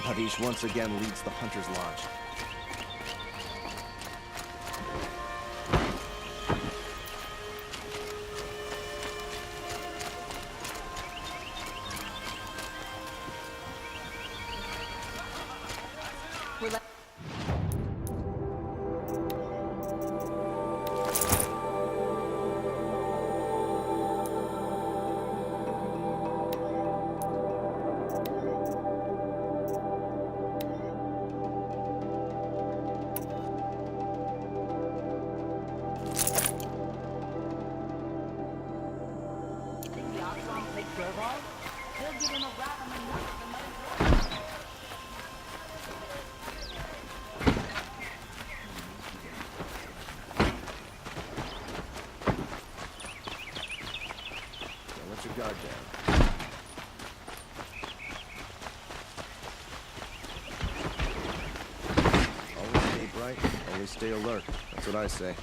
Hadish once again leads the Hunter's Lodge. Guard down. Always stay bright, always stay alert. That's what I say.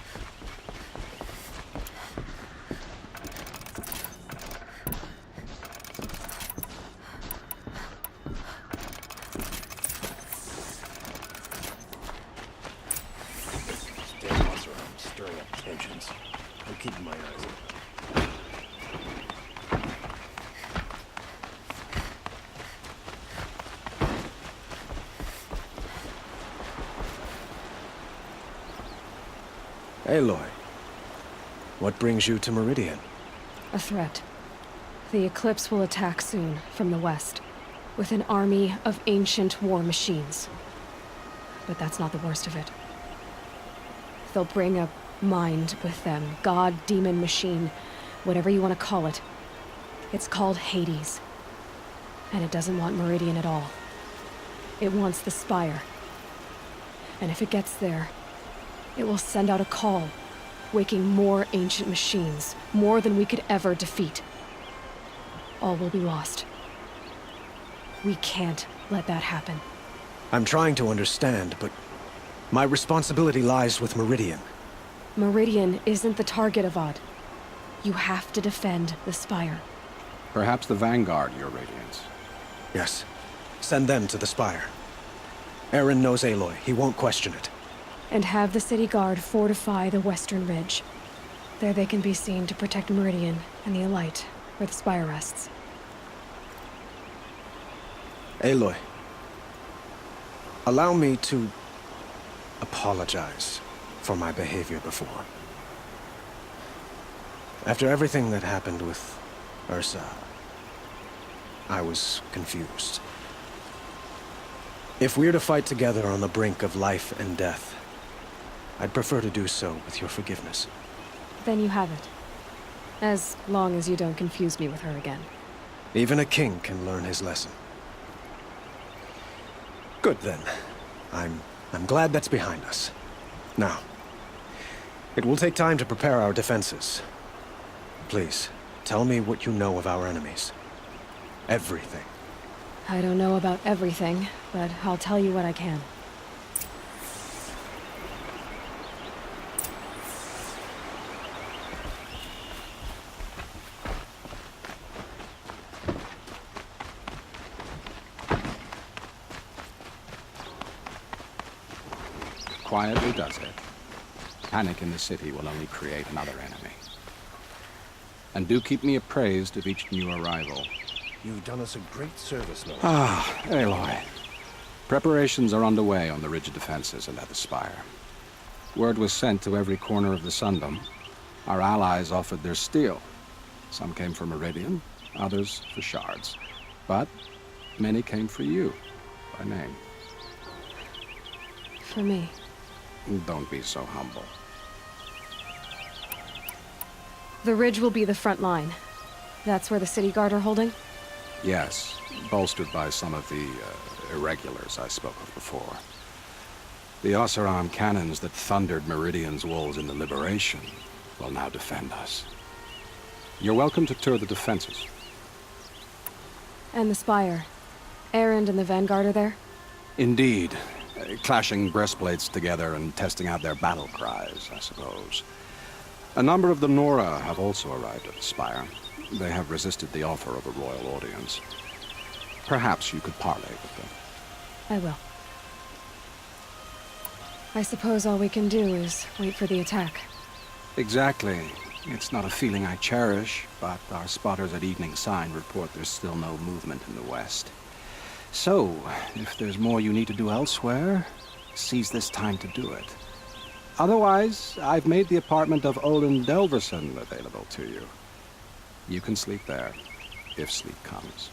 Stay close around, stirring up tensions. I'm keeping my eyes open. Aloy, what brings you to Meridian? A threat. The Eclipse will attack soon, from the west, with an army of ancient war machines. But that's not the worst of it. They'll bring a mind with them, god, demon, machine, whatever you want to call it. It's called Hades. And it doesn't want Meridian at all. It wants the Spire. And if it gets there, it will send out a call, waking more ancient machines, more than we could ever defeat. All will be lost. We can't let that happen. I'm trying to understand, but my responsibility lies with Meridian. Meridian isn't the target, Avad. You have to defend the Spire. Perhaps the Vanguard, Your Radiance. Yes. Send them to the Spire. Aaron knows Aloy. He won't question it. And have the city guard fortify the western ridge. There they can be seen to protect Meridian and the Elite, where the Spire rests. Aloy, allow me to apologize for my behavior before. After everything that happened with Ursa, I was confused. If we're to fight together on the brink of life and death, I'd prefer to do so with your forgiveness. Then you have it. As long as you don't confuse me with her again. Even a king can learn his lesson. Good then. I'm glad that's behind us. Now, it will take time to prepare our defenses. Please, tell me what you know of our enemies. Everything. I don't know about everything, but I'll tell you what I can. Quietly does it. Panic in the city will only create another enemy. And do keep me appraised of each new arrival. You've done us a great service, Lord. Aloy. Preparations are underway on the ridge defenses and at the Spire. Word was sent to every corner of the Sundom. Our allies offered their steel. Some came for Meridian, others for shards. But many came for you, by name. For me. Don't be so humble. The ridge will be the front line. That's where the city guard are holding? Yes, bolstered by some of the irregulars I spoke of before. The Oseram cannons that thundered Meridian's walls in the Liberation will now defend us. You're welcome to tour the defenses. And the Spire. Erend and the Vanguard are there? Indeed. Clashing breastplates together and testing out their battle cries, I suppose. A number of the Nora have also arrived at the Spire. They have resisted the offer of a royal audience. Perhaps you could parley with them. I will. I suppose all we can do is wait for the attack. Exactly. It's not a feeling I cherish, but our spotters at Evening Sign report there's still no movement in the west. So, if there's more you need to do elsewhere, seize this time to do it. Otherwise, I've made the apartment of Olin Delverson available to you. You can sleep there, if sleep comes.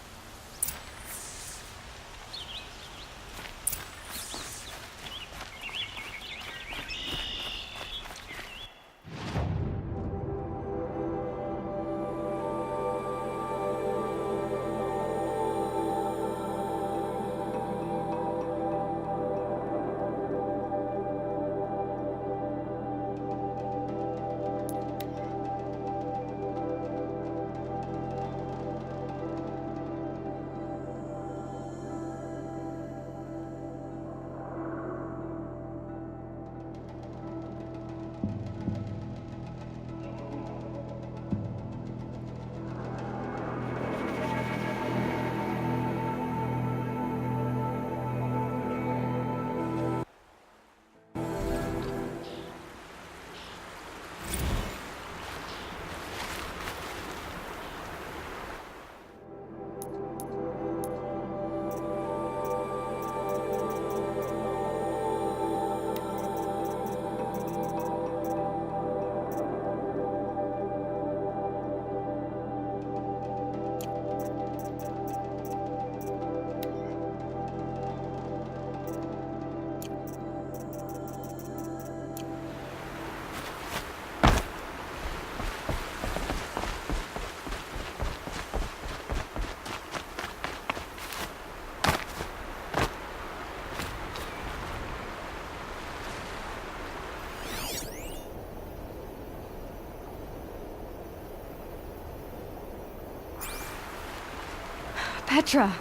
Petra!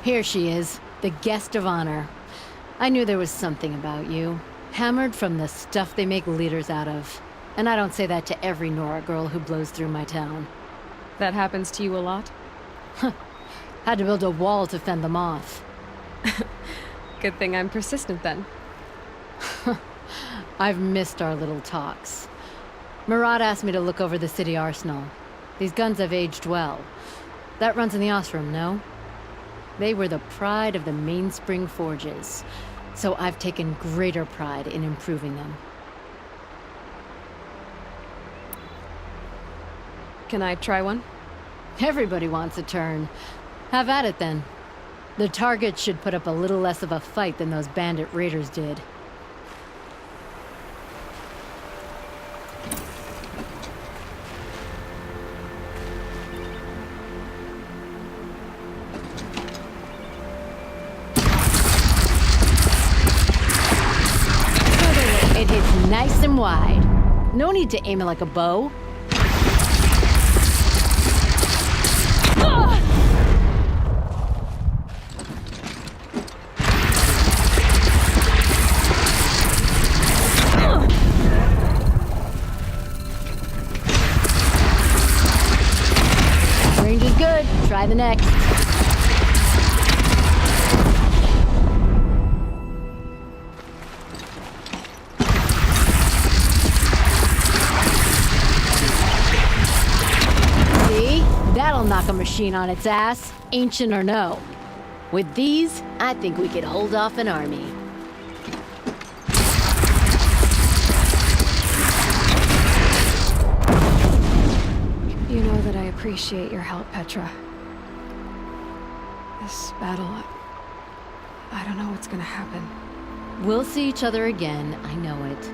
Here she is, the guest of honor. I knew there was something about you. Hammered from the stuff they make leaders out of. And I don't say that to every Nora girl who blows through my town. That happens to you a lot? Had to build a wall to fend them off. Good thing I'm persistent then. I've missed our little talks. Murad asked me to look over the city arsenal. These guns have aged well. That runs in the Ostrom, no? They were the pride of the Mainspring forges, so I've taken greater pride in improving them. Can I try one? Everybody wants a turn. Have at it then. The target should put up a little less of a fight than those bandit raiders did. It hits nice and wide. No need to aim it like a bow. Range is good. Try the next. That'll knock a machine on its ass, ancient or no. With these, I think we could hold off an army. You know that I appreciate your help, Petra. This battle, I don't know what's gonna happen. We'll see each other again, I know it.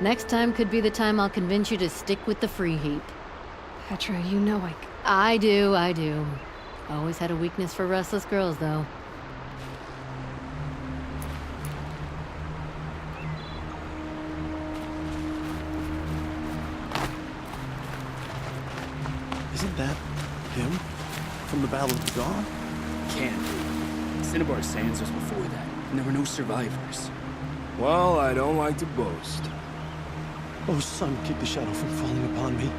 Next time could be the time I'll convince you to stick with the free heap. Petra, you know I do. Always had a weakness for restless girls, though. Isn't that him? From the Battle of the Dawn? Can't be. Cinnabar Sands was before that, and there were no survivors. Well, I don't like to boast. Oh, son, keep the shadow from falling upon me.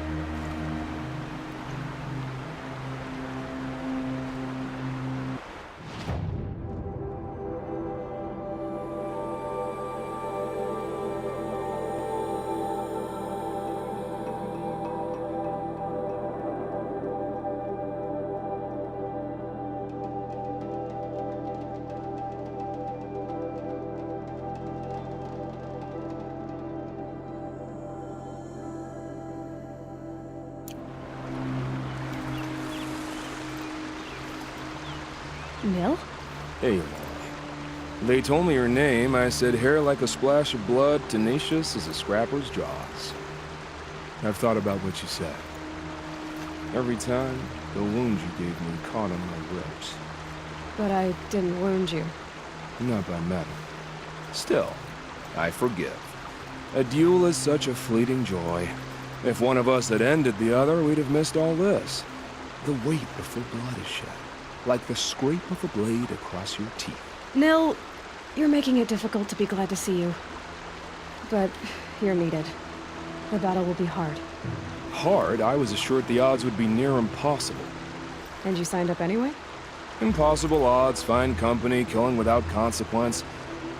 Nil? Aloy. They told me your name. I said hair like a splash of blood, tenacious as a scrapper's jaws. I've thought about what you said. Every time, the wound you gave me caught on my ribs. But I didn't wound you. Not by metal. Still, I forgive. A duel is such a fleeting joy. If one of us had ended the other, we'd have missed all this. The weight before blood is shed, like the scrape of a blade across your teeth. Nil, you're making it difficult to be glad to see you. But you're needed. The battle will be hard. Hard? I was assured the odds would be near impossible. And you signed up anyway? Impossible odds, fine company, killing without consequence.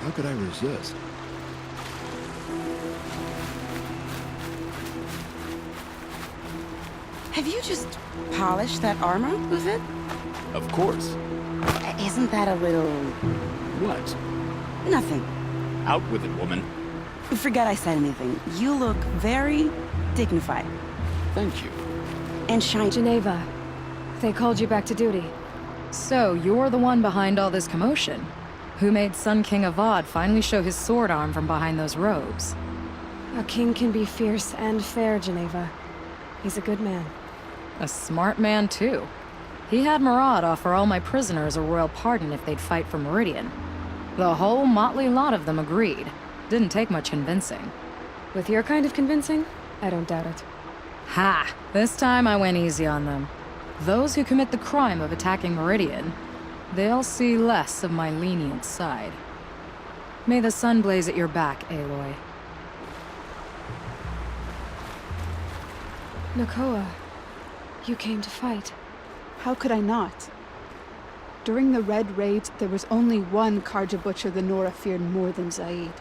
How could I resist? Have you just polished that armor with it? Of course. Isn't that a little... What? nothing? Out with it, woman. Forget I said anything. You look very dignified. Thank you. And shiny. Geneva, they called you back to duty. So, you're the one behind all this commotion? Who made Sun King Avad finally show his sword arm from behind those robes? A king can be fierce and fair, Geneva. He's a good man. A smart man, too. He had Murad offer all my prisoners a royal pardon if they'd fight for Meridian. The whole motley lot of them agreed. Didn't take much convincing. With your kind of convincing, I don't doubt it. Ha! This time I went easy on them. Those who commit the crime of attacking Meridian, they'll see less of my lenient side. May the sun blaze at your back, Aloy. Nakoa, you came to fight. How could I not? During the Red Raids, there was only one Karja Butcher the Nora feared more than Zaid.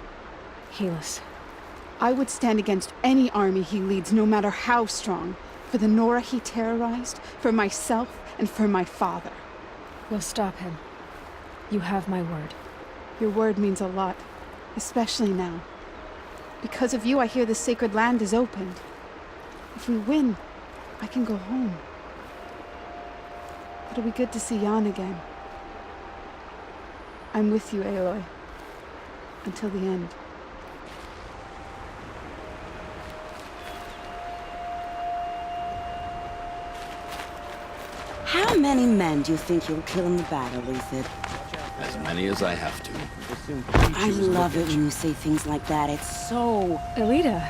Helis. I would stand against any army he leads, no matter how strong. For the Nora he terrorized, for myself, and for my father. We'll stop him. You have my word. Your word means a lot, especially now. Because of you, I hear the sacred land is opened. If we win, I can go home. It'll be good to see Jan again. I'm with you, Aloy. Until the end. How many men do you think you'll kill in the battle, Ethan? As many as I have to. I love it when you say things like that. It's so... Elita,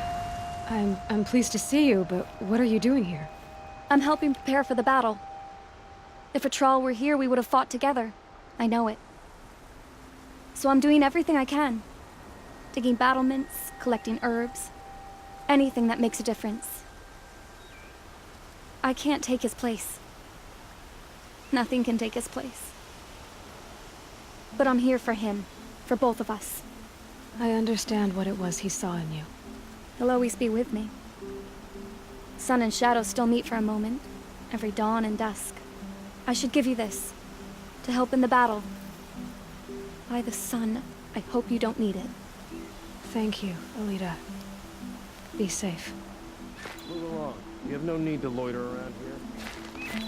I'm pleased to see you, but what are you doing here? I'm helping prepare for the battle. If Atral were here, we would have fought together. I know it. So I'm doing everything I can. Digging battlements, collecting herbs. Anything that makes a difference. I can't take his place. Nothing can take his place. But I'm here for him. For both of us. I understand what it was he saw in you. He'll always be with me. Sun and shadow still meet for a moment. Every dawn and dusk. I should give you this. To help in the battle. By the sun, I hope you don't need it. Thank you, Elita. Be safe. Move along. You have no need to loiter around here.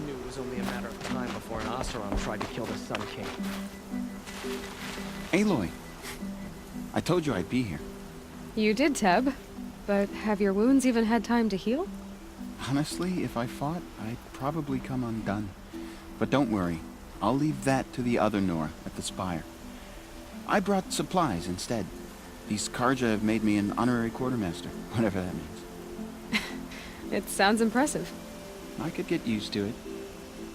Knew it was only a matter of time before an Oseram tried to kill the Sun King. Aloy, I told you I'd be here. You did, Teb. But have your wounds even had time to heal? Honestly, if I fought, I'd probably come undone. But don't worry, I'll leave that to the other Nora at the Spire. I brought supplies instead. These Karja have made me an honorary quartermaster, whatever that means. It sounds impressive. I could get used to it.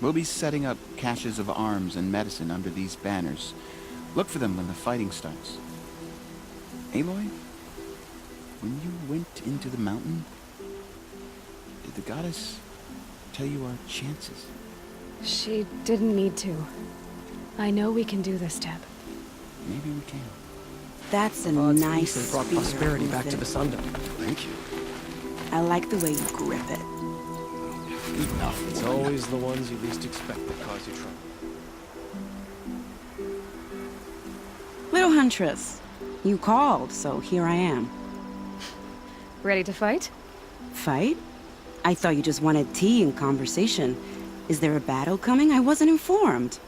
We'll be setting up caches of arms and medicine under these banners. Look for them when the fighting starts. Aloy? When you went into the mountain, did the goddess tell you our chances? She didn't need to. I know we can do this, Teb. Maybe we can. That's a God's nice peace has brought spear, prosperity back to Ethan. the Sundom. Thank you. I like the way you grip it. Enough. It's always the ones you least expect that cause you trouble. Little Huntress, you called, so here I am. Ready to fight? Fight? I thought you just wanted tea and conversation. Is there a battle coming? I wasn't informed.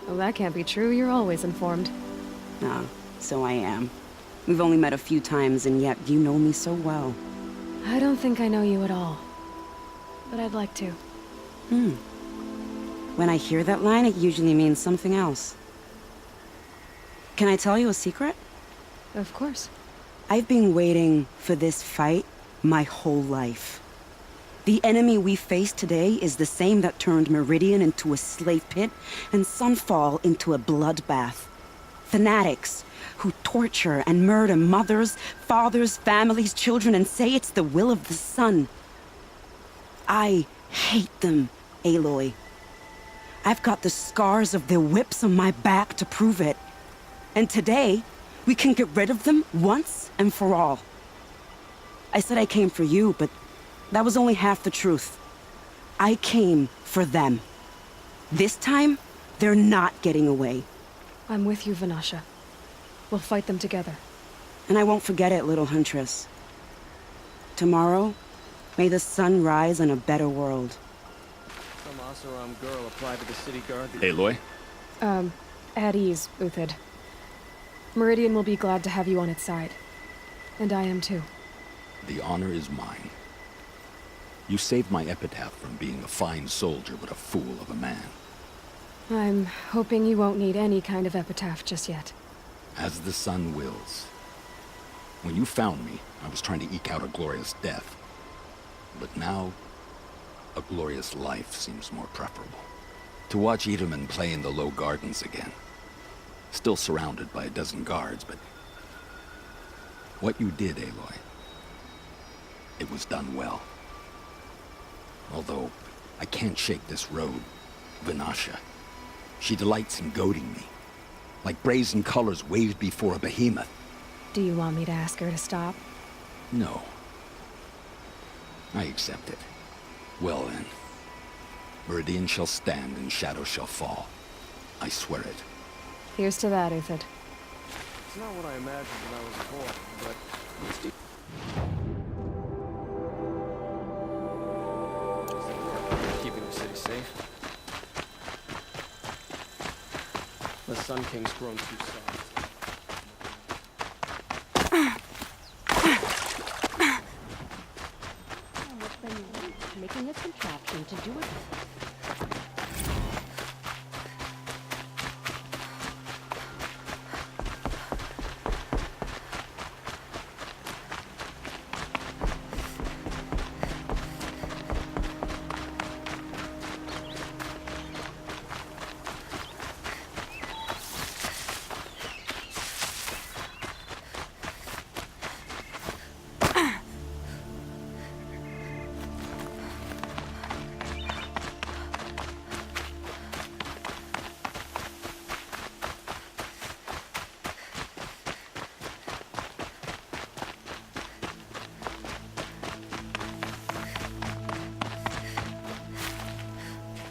Well, that can't be true. You're always informed. Ah, so I am. We've only met a few times, and yet you know me so well. I don't think I know you at all. But I'd like to. When I hear that line, it usually means something else. Can I tell you a secret? Of course. I've been waiting for this fight my whole life. The enemy we face today is the same that turned Meridian into a slave pit and Sunfall into a bloodbath. Fanatics who torture and murder mothers, fathers, families, children, and say it's the will of the sun. I hate them, Aloy. I've got the scars of their whips on my back to prove it. And today, we can get rid of them once and for all. I said I came for you, but that was only half the truth. I came for them. This time, they're not getting away. I'm with you, Vanasha. We'll fight them together. And I won't forget it, little huntress. Tomorrow, may the sun rise in a better world. Some Asaram girl applied to the city guard. Aloy? At ease, Uthid. Meridian will be glad to have you on its side. And I am too. The honor is mine. You saved my epitaph from being a fine soldier but a fool of a man. I'm hoping you won't need any kind of epitaph just yet. As the sun wills. When you found me, I was trying to eke out a glorious death. But now, a glorious life seems more preferable. To watch Edelman play in the low gardens again. Still surrounded by a dozen guards, but... what you did, Aloy, it was done well. Although, I can't shake this road, Vanasha. She delights in goading me. Like brazen colors waved before a behemoth. Do you want me to ask her to stop? No. I accept it. Well then. Meridian shall stand and shadow shall fall. I swear it. Here's to that, Uthid. It's not what I imagined when I was a boy, but... keeping the city safe. The Sun King's grown too soft. Making a contraption to do it.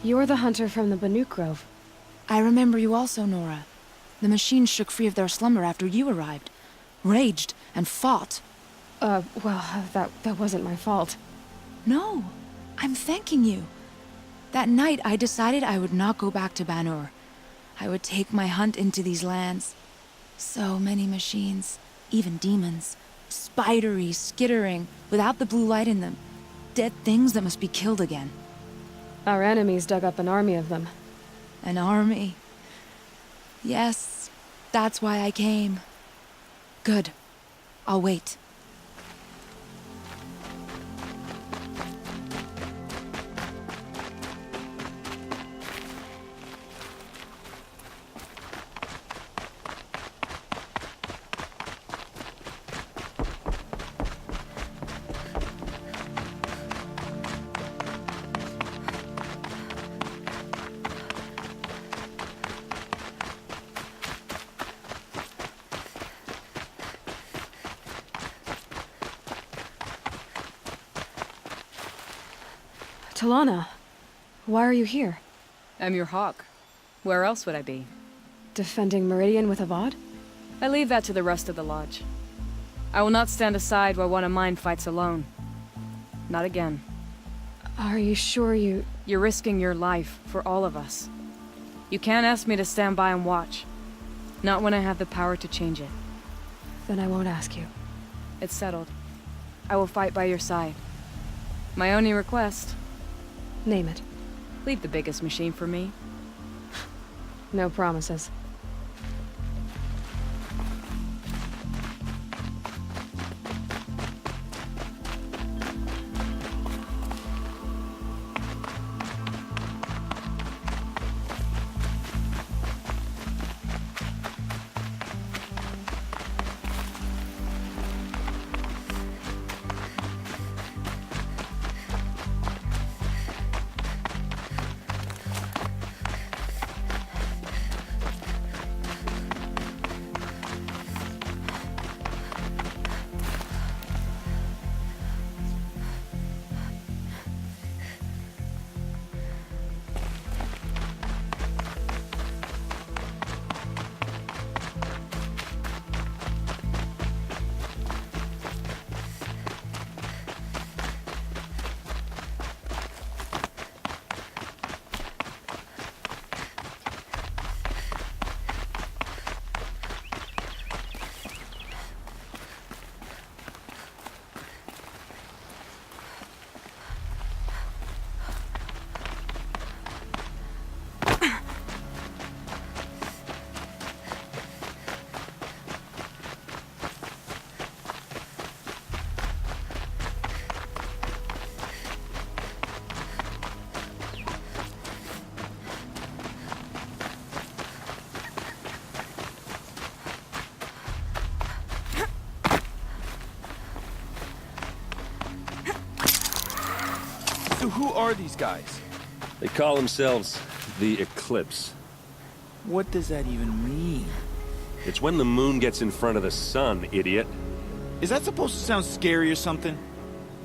You're the hunter from the Banuk Grove. I remember you also, Nora. The machines shook free of their slumber after you arrived. Raged and fought. Well, that wasn't my fault. No, I'm thanking you. That night, I decided I would not go back to Banur. I would take my hunt into these lands. So many machines, even demons. Spidery, skittering, without the blue light in them. Dead things that must be killed again. Our enemies dug up an army of them. An army? Yes, that's why I came. Good. I'll wait. Talana, why are you here? I'm your hawk. Where else would I be? Defending Meridian with Avad? I leave that to the rest of the lodge. I will not stand aside while one of mine fights alone. Not again. Are you sure you... You're risking your life for all of us. You can't ask me to stand by and watch. Not when I have the power to change it. Then I won't ask you. It's settled. I will fight by your side. My only request... Name it. Leave the biggest machine for me. No promises. So who are these guys? They call themselves the Eclipse. What does that even mean? It's when the moon gets in front of the sun, idiot. Is that supposed to sound scary or something?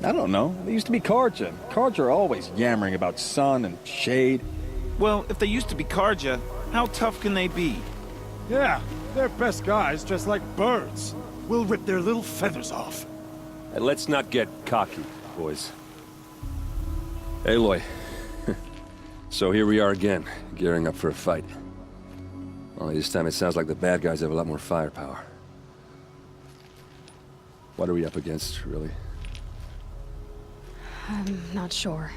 I don't know. They used to be Karja. Karja are always yammering about sun and shade. Well, if they used to be Karja, how tough can they be? Yeah, they're best guys dressed like birds. We'll rip their little feathers off. And let's not get cocky, boys. Aloy. So here we are again, gearing up for a fight. Only this time it sounds like the bad guys have a lot more firepower. What are we up against, really? I'm not sure.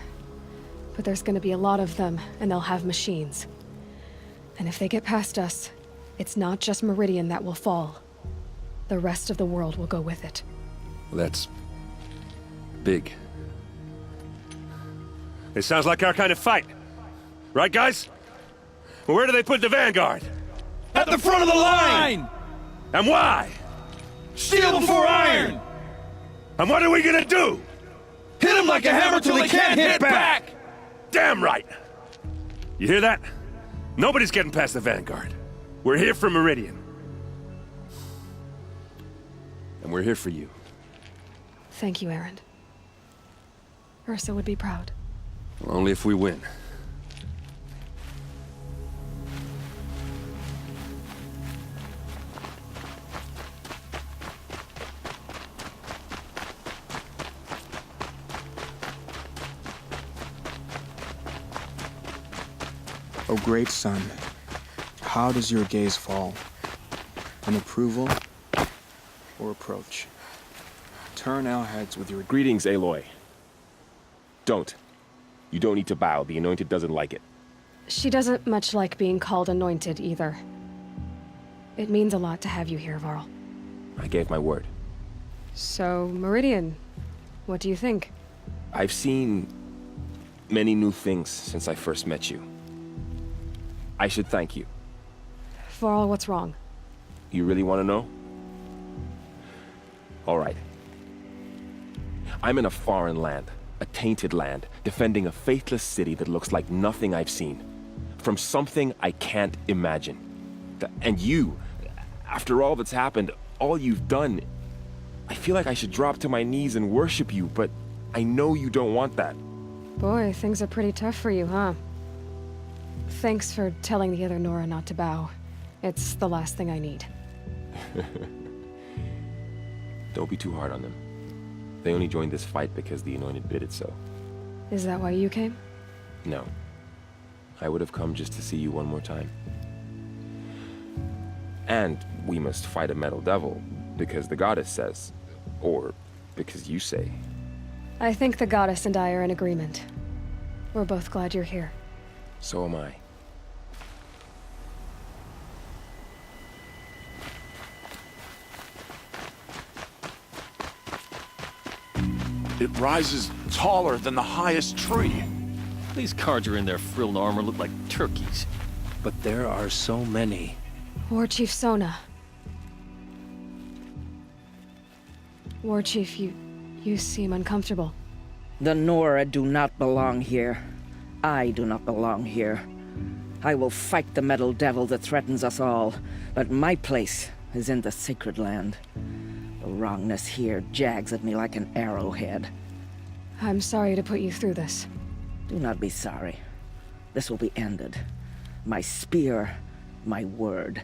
But there's gonna be a lot of them, and they'll have machines. And if they get past us, it's not just Meridian that will fall. The rest of the world will go with it. That's... big. It sounds like our kind of fight. Right, guys? Well, where do they put the Vanguard? At the front of the line! And why? Steel before iron! And what are we gonna do? Hit them like a hammer till they can't hit back! Damn right! You hear that? Nobody's getting past the Vanguard. We're here for Meridian. And we're here for you. Thank you, Erend. Ursa would be proud. Well, only if we win. O great sun, how does your gaze fall? In approval or approach? Turn our heads with your... Greetings, Aloy. Don't. You don't need to bow. The Anointed doesn't like it. She doesn't much like being called Anointed, either. It means a lot to have you here, Varl. I gave my word. So, Meridian, what do you think? I've seen many new things since I first met you. I should thank you. Varl, what's wrong? You really want to know? All right. I'm in a foreign land, a tainted land, defending a faithless city that looks like nothing I've seen. From something I can't imagine. And you, after all that's happened, all you've done, I feel like I should drop to my knees and worship you, but I know you don't want that. Boy, things are pretty tough for you, huh? Thanks for telling the other Nora not to bow. It's the last thing I need. Don't be too hard on them. They only joined this fight because the Anointed bid it so. Is that why you came? No. I would have come just to see you one more time. And we must fight a metal devil, because the goddess says. Or because you say. I think the goddess and I are in agreement. We're both glad you're here. So am I. It rises taller than the highest tree. These cards are in their frilled armor look like turkeys. But there are so many. War Chief Sona. War Chief, you seem uncomfortable. The Nora do not belong here. I do not belong here. I will fight the metal devil that threatens us all, but my place is in the sacred land. The wrongness here jags at me like an arrowhead. I'm sorry to put you through this. Do not be sorry. This will be ended. My spear, my word.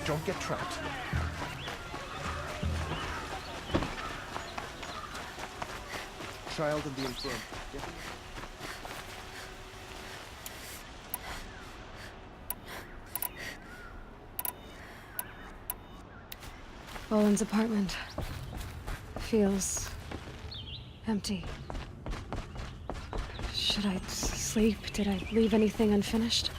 Don't get trapped. Child of the infirm. Owen's apartment feels empty. Should I sleep? Did I leave anything unfinished?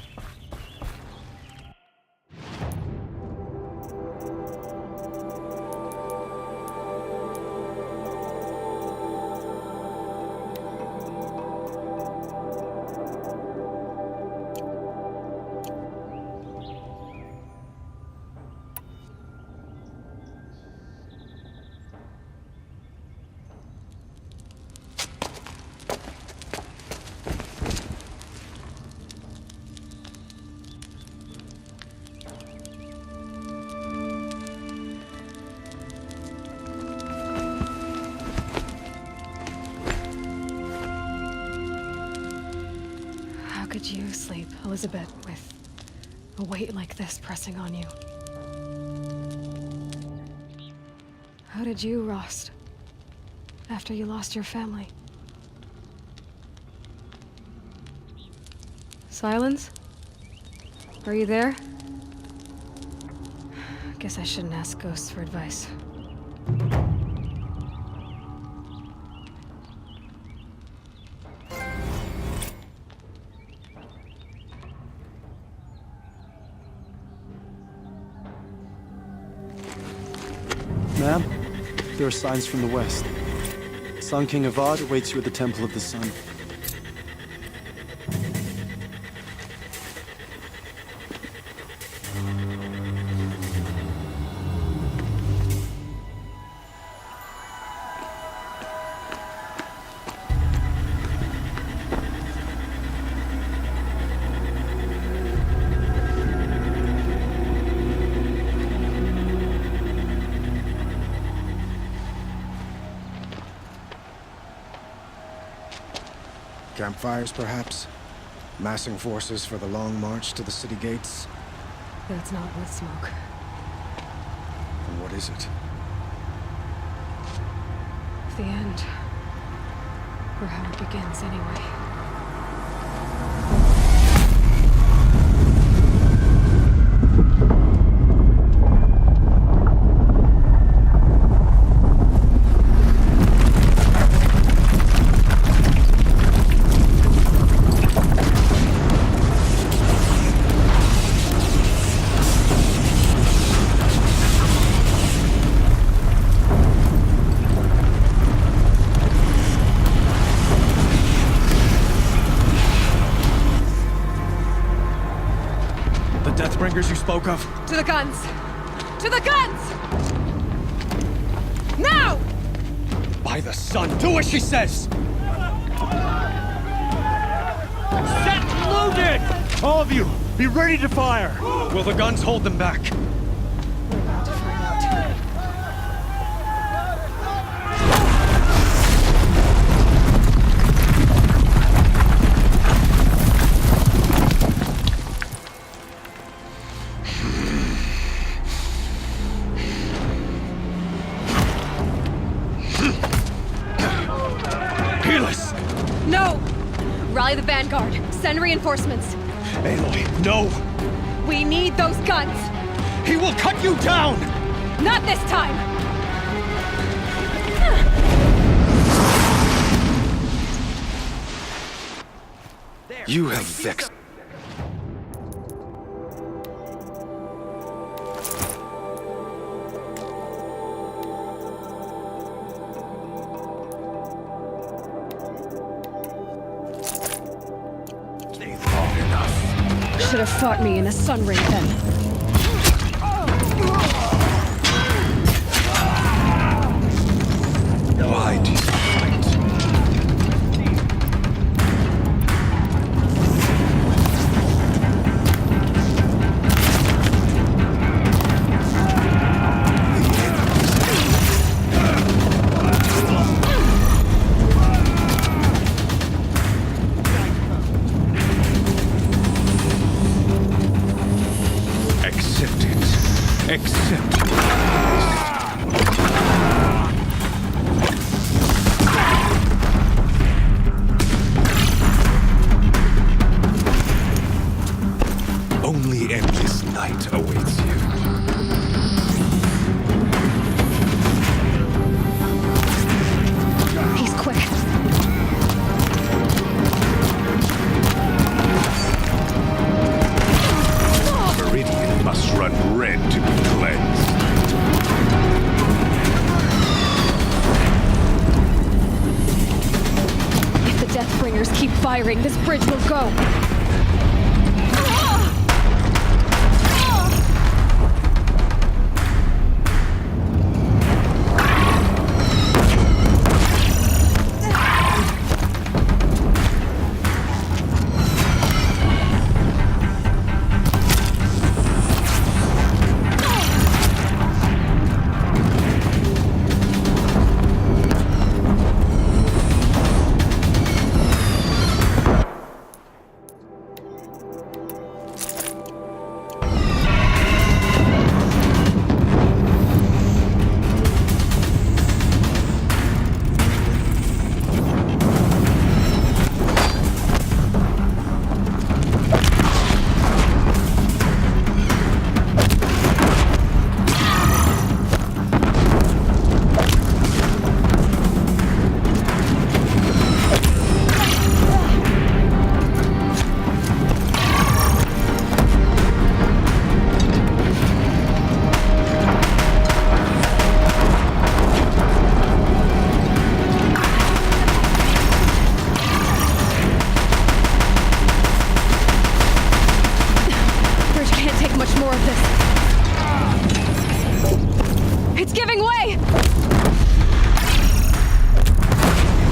How could you sleep, Elizabeth, with a weight like this pressing on you? How did you, Rost, after you lost your family? Silence? Are you there? Guess I shouldn't ask ghosts for advice. Ma'am, there are signs from the west. Sun King Avad awaits you at the Temple of the Sun. Campfires, perhaps? Massing forces for the long march to the city gates? That's not with smoke. Then what is it? The end. Or how it begins, anyway. buggers you spoke of? To the guns! To the guns! Now! By the sun, do as she says! Set loaded! All of you, be ready to fire! Will the guns hold them back? No! Rally the vanguard. Send reinforcements. Aloy, no! We need those guns! He will cut you down! Not this time! You have vexed. Should have fought me in a sun ring then. Why do you fight? Accept it. Accept it. Only endless night awaits you. He's quick. Meridian must run red to be cleansed. If the Deathbringers keep firing, this bridge will go.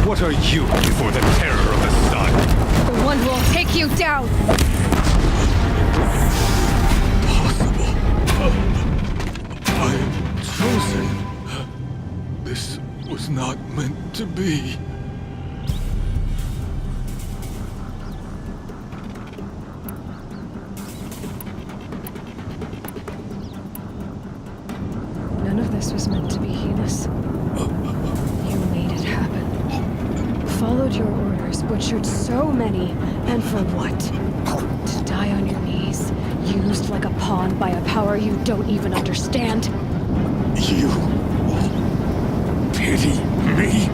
What are you before the terror of the sun? The one who will take you down! Impossible. I am chosen. This was not meant to be. None of this was meant to be, Helis. You made it happen. Followed your orders, butchered so many, and for what? To die on your knees, used like a pawn by a power you don't even understand. You pity me?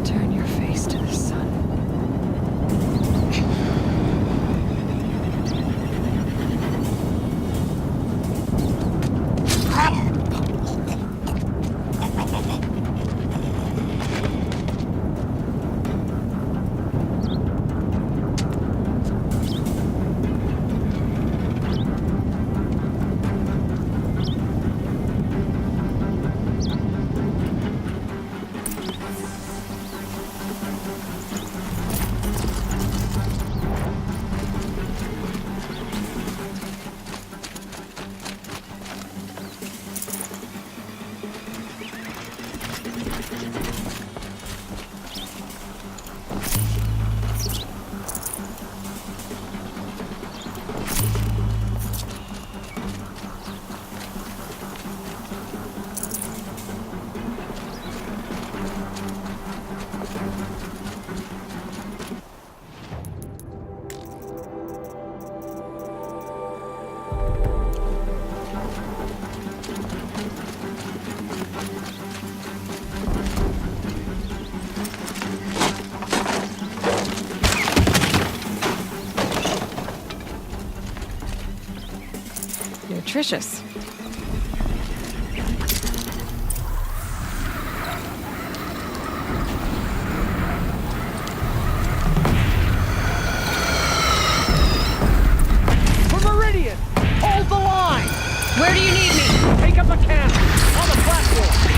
Turn your face to the sun. Nutritious. For Meridian! Hold the line! Where do you need me? Take up a camp on the platform!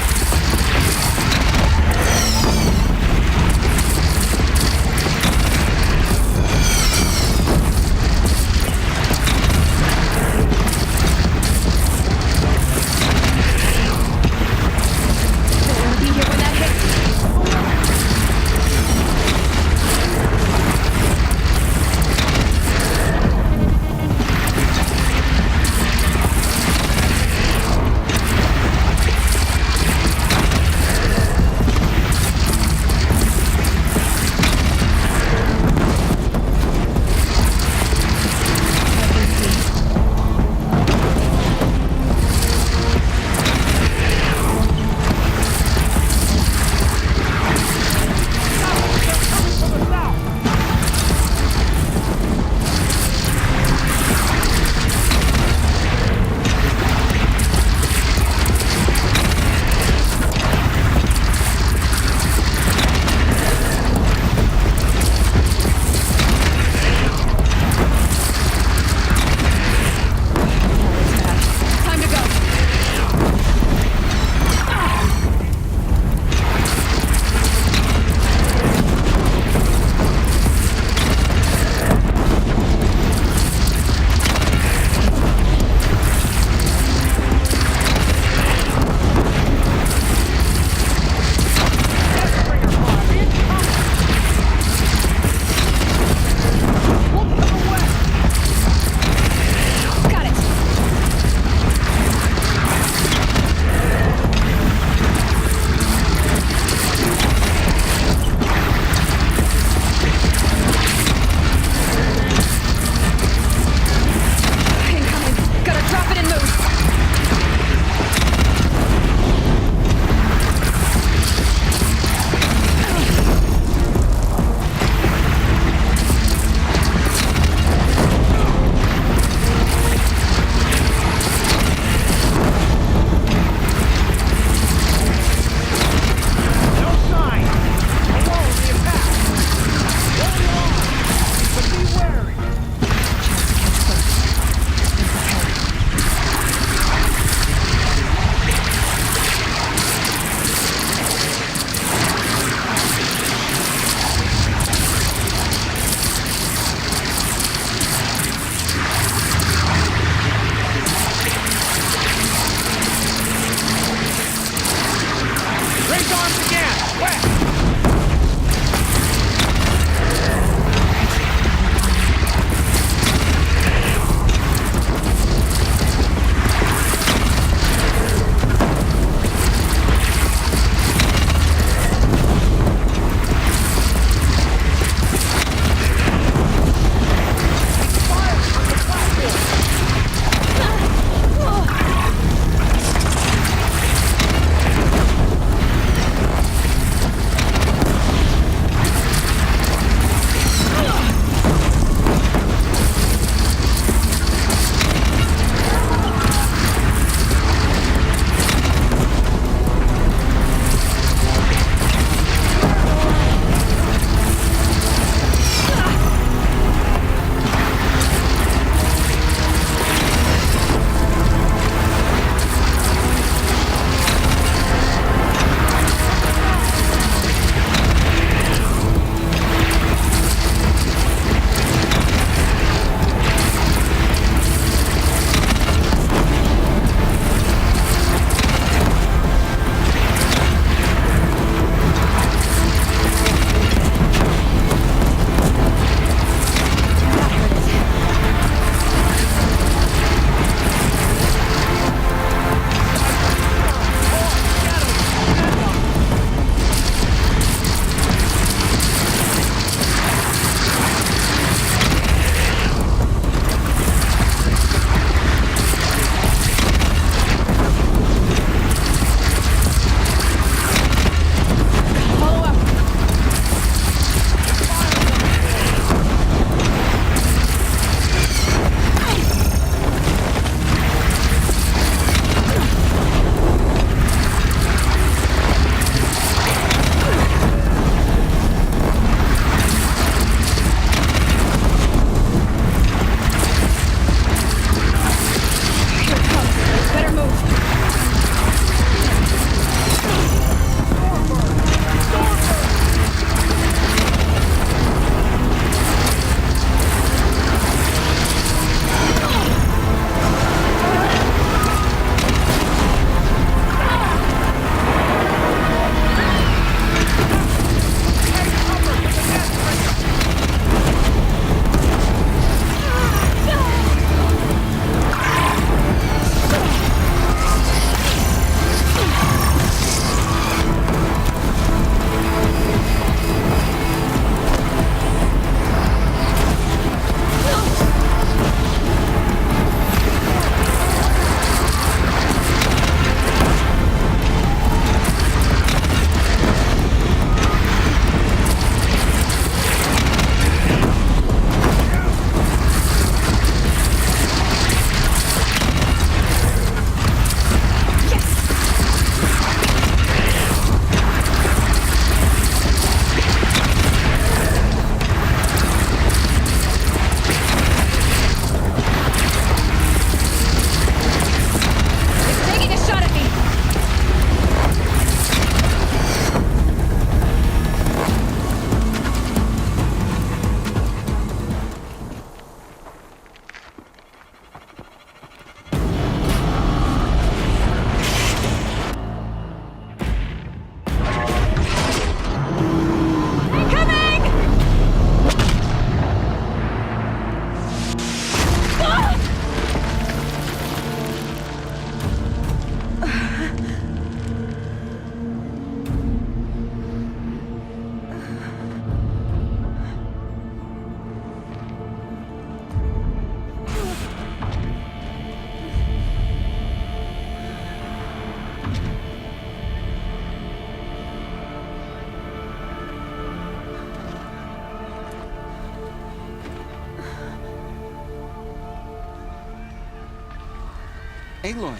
Aloy!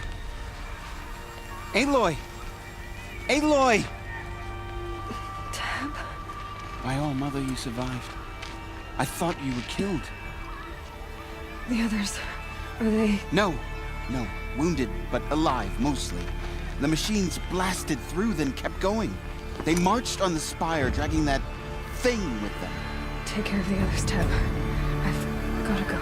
Aloy! Aloy! Tab? By all, Mother, you survived. I thought you were killed. The others, are they... No. Wounded, but alive, mostly. The machines blasted through, then kept going. They marched on the spire, dragging that thing with them. Take care of the others, Tab. I've gotta go.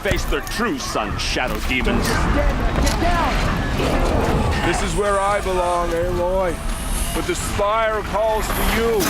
Face their true sun, shadow demons. Get down! This is where I belong, Aloy. But the spire calls to you.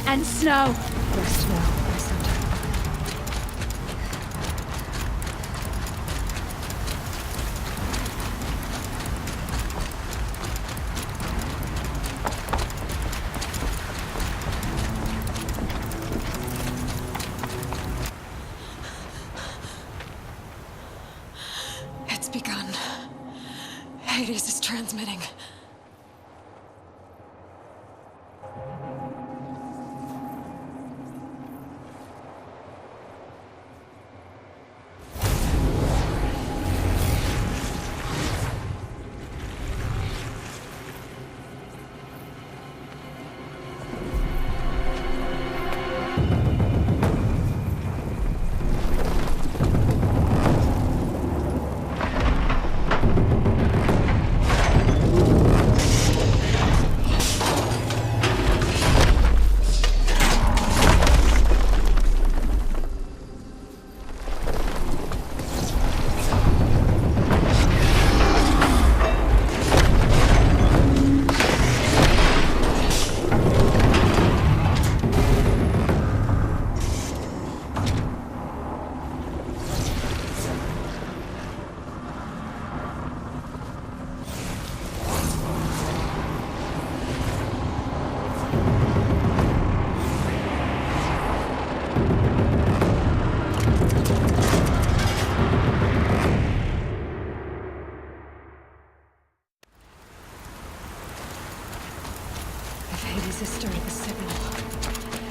And snow. Rest now, my son. It's begun. Hades is transmitting.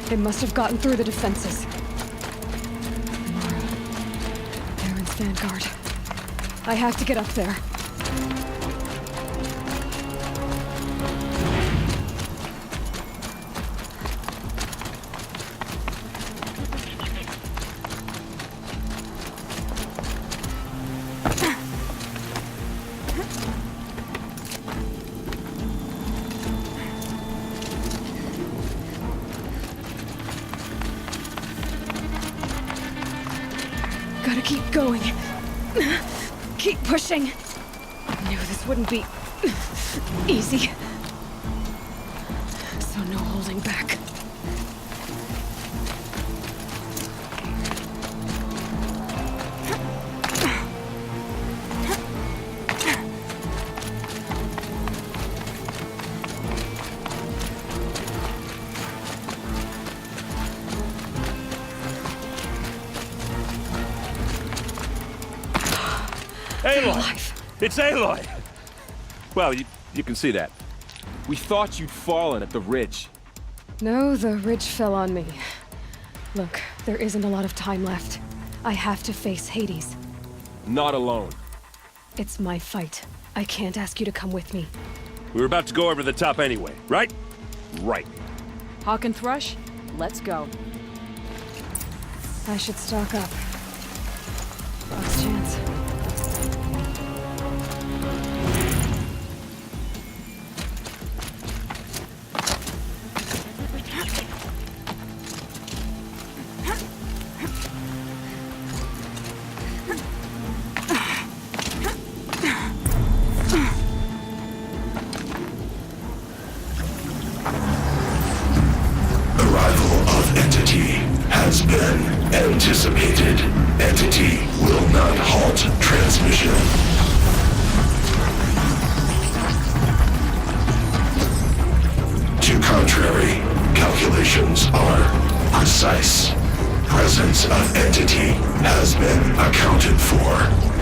They must have gotten through the defenses. Mara, Aaron's vanguard. I have to get up there. Gotta keep going. Keep pushing. I knew this wouldn't be easy. So no holding back. Aloy! It's Aloy! Well, you can see that. We thought you'd fallen at the ridge. No, the ridge fell on me. Look, there isn't a lot of time left. I have to face Hades. Not alone. It's my fight. I can't ask you to come with me. We were about to go over the top anyway, right? Right. Hawk and Thrush, let's go. I should stock up. Last chance. Has been anticipated. Entity will not halt transmission. To contrary, calculations are precise. Presence of entity has been accounted for.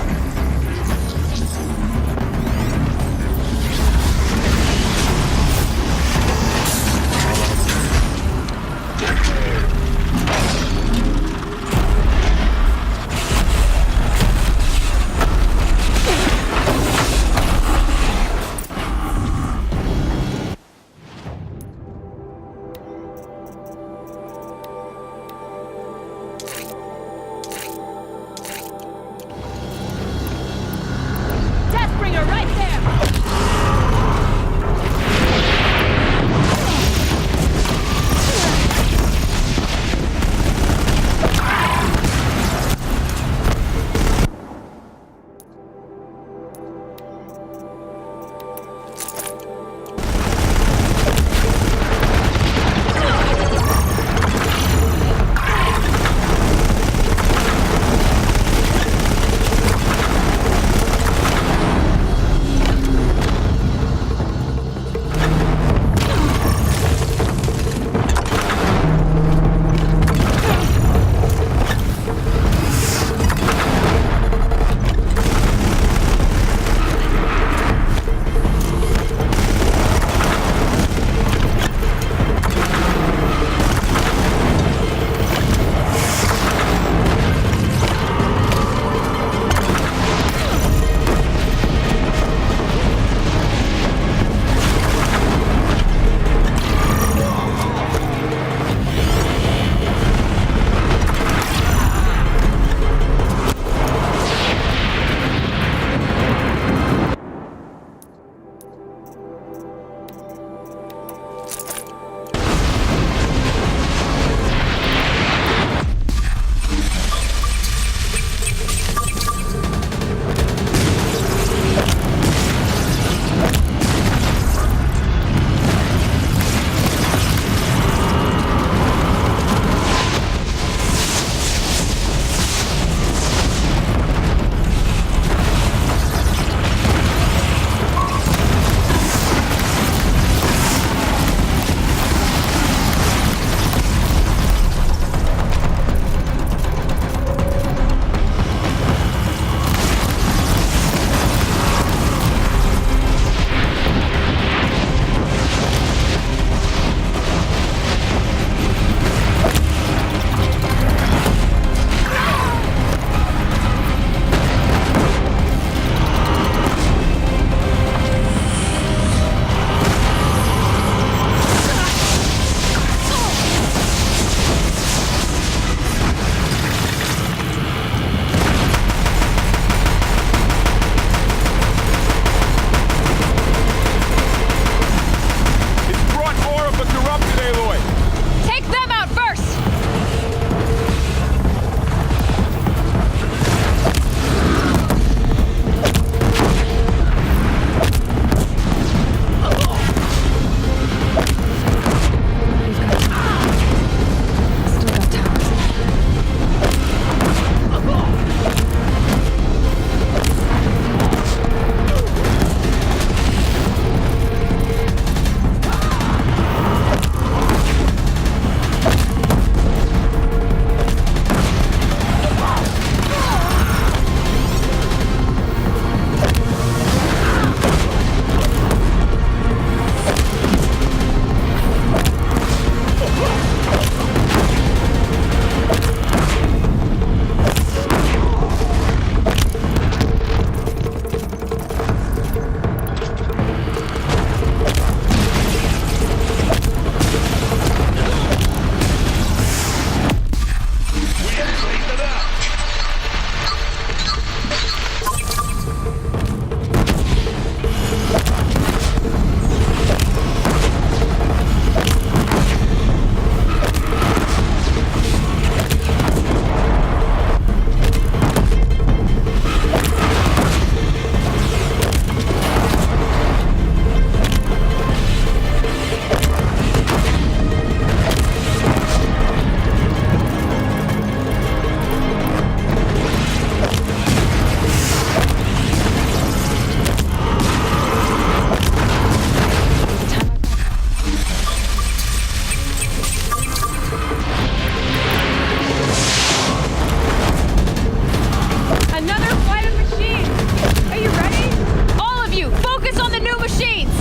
Focus on the new machines!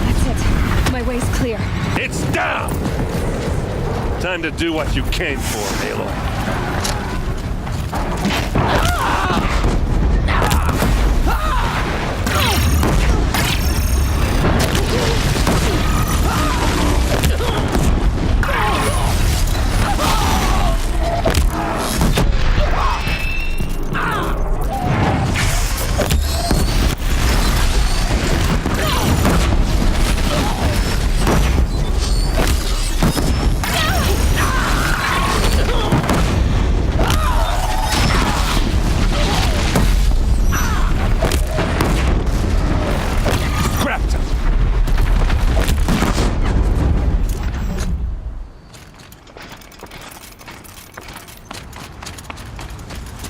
That's it. My way's clear. It's down! Time to do what you came for, Aloy.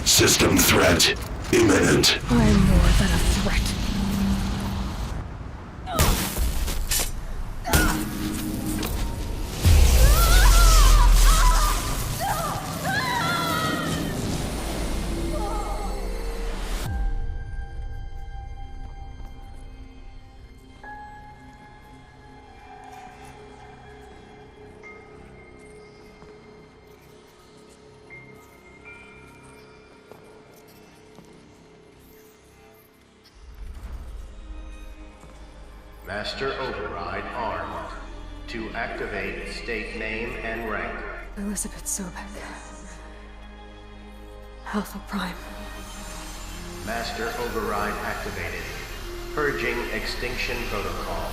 System threat imminent. I'm more than a threat. Master Override armed. To activate, state name and rank. Elizabeth Sobek. Alpha Prime. Master Override activated. Purging extinction protocol.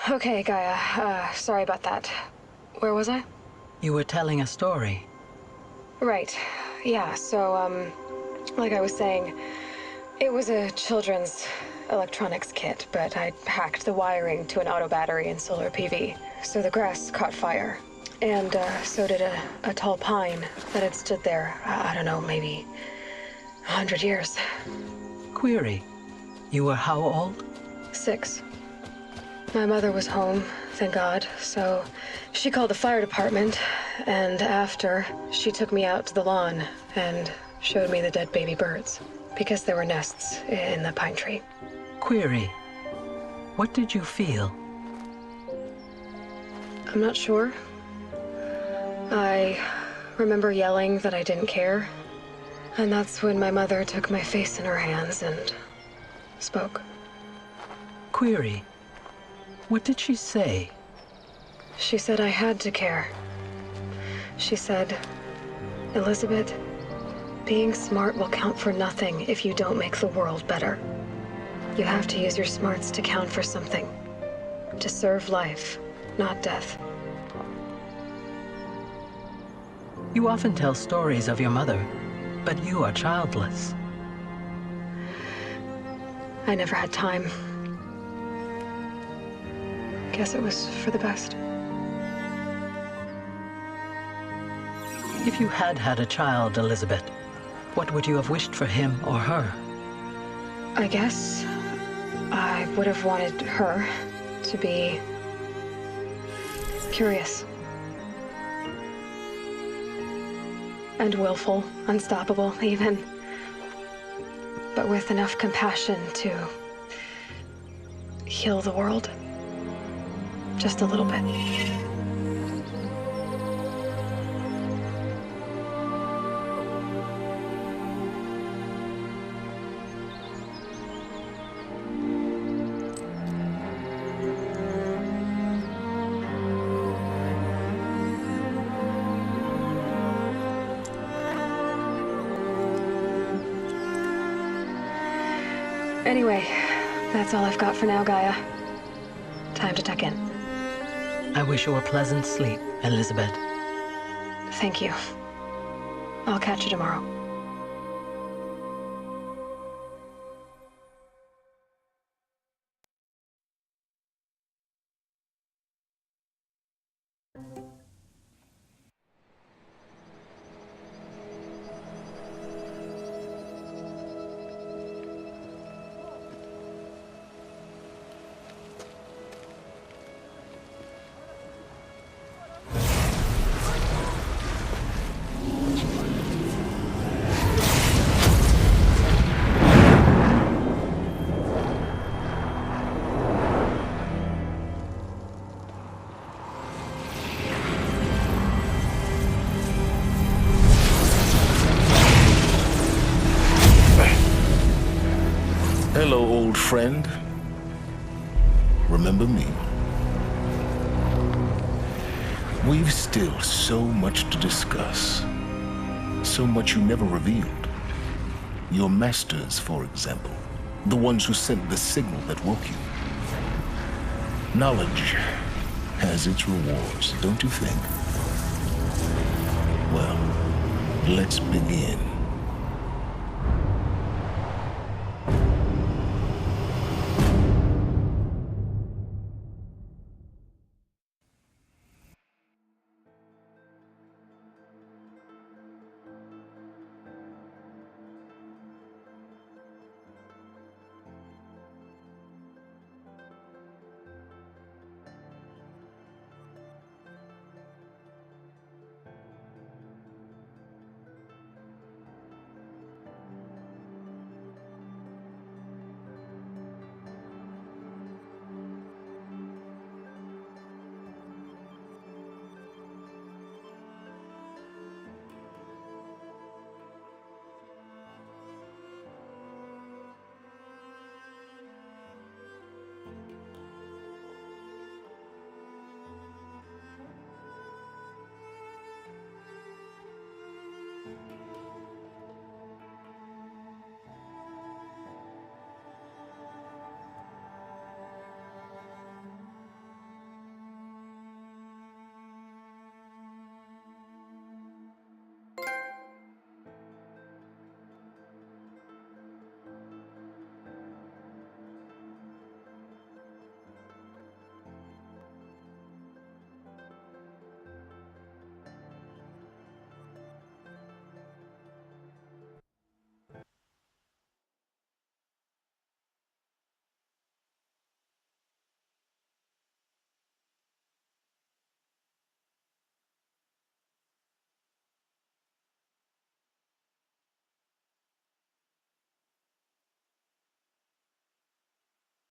Okay, Gaia. Sorry about that. Where was I? You were telling a story. Right. Yeah, so, like I was saying, it was a children's electronics kit, but I'd hacked the wiring to an auto battery and solar PV. So the grass caught fire. And, so did a tall pine that had stood there, I don't know, maybe 100 years. Query. You were how old? 6. My mother was home, thank God, so she called the fire department, and after, she took me out to the lawn and showed me the dead baby birds, because there were nests in the pine tree. Query. What did you feel? I'm not sure. I remember yelling that I didn't care, and that's when my mother took my face in her hands and spoke. Query. What did she say? She said I had to care. She said, Elizabeth, being smart will count for nothing if you don't make the world better. You have to use your smarts to count for something. To serve life, not death. You often tell stories of your mother, but you are childless. I never had time. Guess it was for the best. If you had had a child, Elizabeth, what would you have wished for him or her? I guess I would have wanted her to be curious. And willful, unstoppable, even. But with enough compassion to heal the world. Just a little bit. Anyway, that's all I've got for now, Gaia. Time to tuck in. I wish you a pleasant sleep, Elizabeth. Thank you. I'll catch you tomorrow. Hello, old friend. Remember me? We've still so much to discuss. So much you never revealed. Your masters, for example. The ones who sent the signal that woke you. Knowledge has its rewards, don't you think? Well, let's begin.